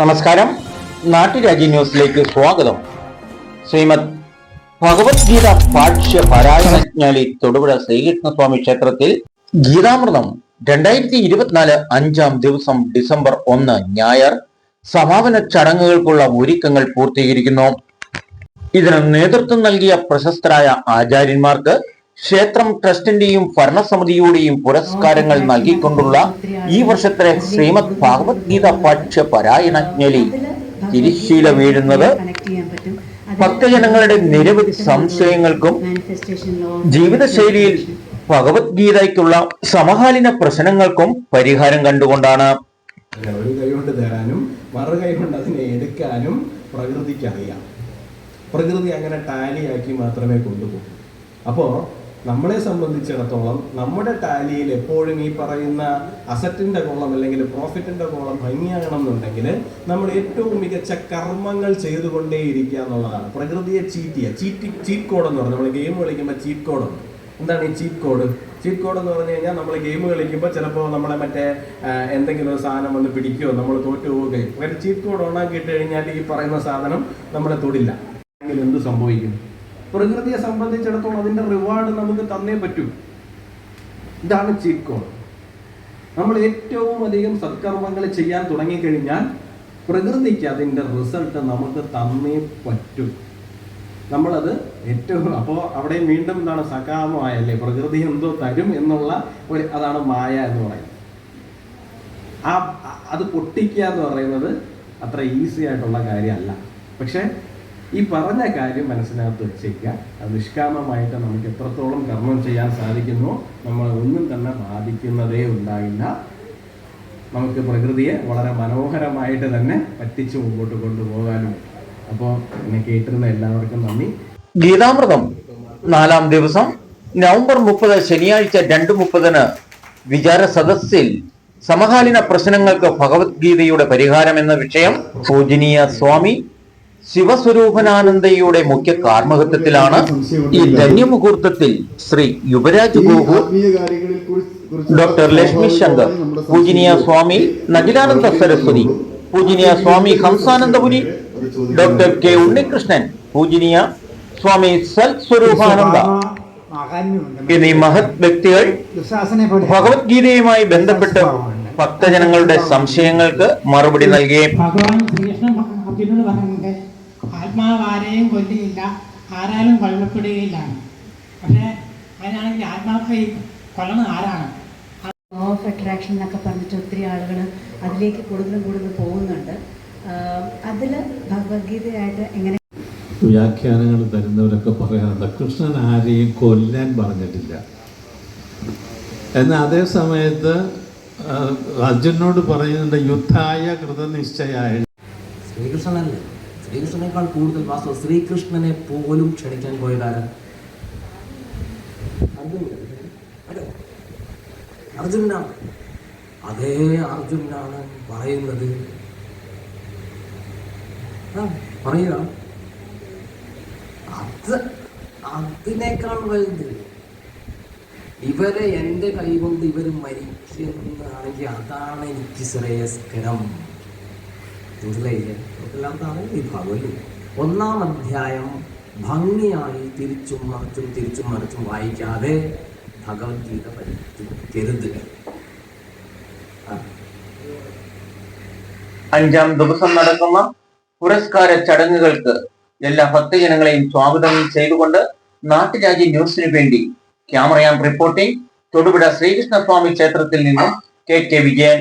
നമസ്കാരം. നാട്ടുരാജ്യ ന്യൂസിലേക്ക് സ്വാഗതം. ശ്രീമദ് ഭഗവത്ഗീത ഭാഷ്യ പാരായണജ്ഞാലി തൊടുപുഴ ശ്രീകൃഷ്ണസ്വാമി ക്ഷേത്രത്തിൽ ഗീതാമൃതം 2024 5-ാം ദിവസം ഡിസംബർ 1 ഞായർ സമാപന ചടങ്ങുകൾക്കുള്ള ഒരുക്കങ്ങൾ പൂർത്തീകരിക്കുന്നു. ഇതിന് നേതൃത്വം നൽകിയ പ്രശസ്തരായ ആചാര്യന്മാർക്ക് ക്ഷേത്രം ട്രസ്റ്റിന്റെയും ഭരണസമിതിയുടെയും പുരസ്കാരങ്ങൾ നൽകിക്കൊണ്ടുള്ള ഈ വർഷത്തെ ശ്രീമദ് ഭഗവത്ഗീത ഭാഷ്യ പാരായണജ്ഞലി തിരിശീല വീഴുന്നത് ഭക്തജനങ്ങളുടെ നിരവധി സംശയങ്ങൾക്കും ജീവിതശൈലിയിൽ ഭഗവത്ഗീതയ്ക്കുള്ള സമകാലീന പ്രശ്നങ്ങൾക്കും പരിഹാരം കണ്ടുകൊണ്ടാണ്. ഒരു കൈകൊണ്ട് തരാനും മറു കൈകൊണ്ട് അതിനെ എടുക്കാനും പ്രകൃതിക്ക് അറിയാം. പ്രകൃതി അങ്ങനെ ടാലിയാക്കി മാത്രമേ കൊണ്ടുപോകൂ. അപ്പോൾ നമ്മളെ സംബന്ധിച്ചിടത്തോളം നമ്മുടെ ടാലിയിൽ എപ്പോഴും ഈ പറയുന്ന അസറ്റിന്റെ കോളം അല്ലെങ്കിൽ പ്രോഫിറ്റിന്റെ കോളം ഭംഗിയാകണം എന്നുണ്ടെങ്കിൽ നമ്മൾ ഏറ്റവും മികച്ച കർമ്മങ്ങൾ ചെയ്തുകൊണ്ടേയിരിക്കുക എന്നുള്ളതാണ്. പ്രകൃതിയെ ചീറ്റ് കോഡ് എന്ന് പറഞ്ഞാൽ നമ്മൾ ഗെയിം കളിക്കുമ്പോൾ ചീറ്റ് കോഡുണ്ട്. എന്താണ് ഈ ചീറ്റ് കോഡ്? ചീറ്റ് കോഡ് എന്ന് പറഞ്ഞു കഴിഞ്ഞാൽ നമ്മൾ ഗെയിം കളിക്കുമ്പോൾ ചിലപ്പോൾ നമ്മളെ മറ്റേ എന്തെങ്കിലും ഒരു സാധനം വന്ന് പിടിക്കുകയോ നമ്മൾ തോറ്റു പോവുകയും അങ്ങനെ ചീറ്റ് കോഡ് ഓണാക്കി ഇട്ട് കഴിഞ്ഞാൽ ഈ പറയുന്ന സാധനം നമ്മളെ തൊടില്ല. എന്ത് സംഭവിക്കും? പ്രകൃതിയെ സംബന്ധിച്ചിടത്തോളം അതിന്റെ റിവാർഡ് നമുക്ക് തന്നേ പറ്റൂ. ഇതാണ് ചീറ്റ് കോഡ്. നമ്മൾ ഏറ്റവും അധികം സത്കർമ്മങ്ങൾ ചെയ്യാൻ തുടങ്ങിക്കഴിഞ്ഞാൽ പ്രകൃതിക്ക് അതിന്റെ റിസൾട്ട് നമുക്ക് തന്നേ പറ്റൂ. നമ്മളത് ഏറ്റവും അപ്പോൾ അവിടെ വീണ്ടും എന്താണ് സകാമമായല്ലേ, പ്രകൃതി എന്തോ തരും എന്നുള്ള ഒരു അതാണ് മായ എന്ന് പറയുന്നത്. അത് പൊട്ടിക്കുക എന്ന് പറയുന്നത് അത്ര ഈസി ആയിട്ടുള്ള കാര്യമല്ല. പക്ഷെ ഈ പറഞ്ഞ കാര്യം മനസ്സിനകത്ത് വെച്ചേക്കുക. അത് നിഷ്കാമമായിട്ട് നമുക്ക് എത്രത്തോളം കർമ്മം ചെയ്യാൻ സാധിക്കുന്നോ നമ്മൾ ഒന്നും തന്നെ ബാധിക്കുന്നതേ ഉണ്ടാകില്ല. നമുക്ക് പ്രകൃതിയെ വളരെ മനോഹരമായിട്ട് തന്നെ പറ്റിച്ച് മുമ്പോട്ട് കൊണ്ടുപോകാനും. അപ്പോൾ എന്നെ കേട്ടിരുന്ന എല്ലാവർക്കും നന്ദി. ഗീതാമൃതം 4-ാം ദിവസം നവംബർ 30 ശനിയാഴ്ച 2:30 വിചാര സദസ്സിൽ സമകാലീന പ്രശ്നങ്ങൾക്ക് ഭഗവത്ഗീതയുടെ പരിഹാരം എന്ന വിഷയം പൂജനീയ സ്വാമി ശിവസ്വരൂപനാനന്ദയുടെ മുഖ്യ കാർമ്മകത്വത്തിലാണ്. ഈ ധന്യമുഹൂർത്തത്തിൽ ശ്രീ യുവരാജ് ഗോഹു, ഡോക്ടർ ലക്ഷ്മി ശങ്കർ, പൂജനീയ സ്വാമി നജിലാനന്ദ സരസ്വതി, പൂജനീയ സ്വാമി ഹംസാനന്ദപുരി, ഡോക്ടർ കെ ഉണ്ണികൃഷ്ണൻ, പൂജനീയ സ്വാമി സൽസ്വരൂപാനന്ദ എന്നീ മഹത് വ്യക്തികൾ ഭഗവത്ഗീതയുമായി ബന്ധപ്പെട്ട് ഭക്തജനങ്ങളുടെ സംശയങ്ങൾക്ക് മറുപടി നൽകി. ആത്മാവ് ആരെയും കൊല്ലുകയില്ല, ആരാലും കൊല്ലപ്പെടുകയില്ല. പക്ഷേ അതിനാണെങ്കിൽ ആത്മാവ് കൊല്ലണത് ആരാണ്? ലോ ഓഫ് അട്രാക്ഷൻ എന്നൊക്കെ പറഞ്ഞിട്ട് ഒത്തിരി ആളുകൾ അതിലേക്ക് കൂടുതൽ പോകുന്നുണ്ട്. അതിൽ ഭഗവത്ഗീതയായിട്ട് എങ്ങനെ വ്യാഖ്യാനങ്ങൾ തരുന്നവരൊക്കെ പറയാറുണ്ട് കൃഷ്ണൻ ആരെയും കൊല്ലാൻ പറഞ്ഞിട്ടില്ല. എന്നാൽ അതേ സമയത്ത് അർജുനോട് പറയുന്നുണ്ട് യുദ്ധായ കൃതനിശ്ചയായ. ശ്രീകൃഷ്ണനല്ലേ, ശ്രീകൃഷ്ണനേക്കാൾ കൂടുതൽ വാസ്തവ ശ്രീകൃഷ്ണനെ പോലും ക്ഷണിക്കാൻ പോയതാരാ? അർജുനാണ്. അതേ അർജുനാണ് പറയുന്നത്. പറയുക അതിനേക്കാൾ വലുത് ഇവരെ എൻ്റെ കൈകൊണ്ട് ഇവർ മരിക്കുന്നതാണെങ്കിൽ അതാണ് എനിക്ക് ശ്രേയസ്കരം. മനസ്സിലായില്ലേ? ഈ ഭാഗമല്ലേ 1-ാം അധ്യായം ഭംഗിയായി തിരിച്ചും മറിച്ചും വായിക്കാതെ ഭഗവത്ഗീത പഠിക്കരുത്. 5-ാം ദിവസം നടക്കുന്ന പുരസ്കാര ചടങ്ങുകൾക്ക് എല്ലാ ഭക്തജനങ്ങളെയും സ്വാഗതം ചെയ്തുകൊണ്ട് നാട്ടുരാജ്യ ന്യൂസിനു വേണ്ടി ക്യാമറയാൻ റിപ്പോർട്ടിംഗ് തൊടുപുഴ ശ്രീകൃഷ്ണസ്വാമി ക്ഷേത്രത്തിൽ നിന്നും കെ വിജയൻ.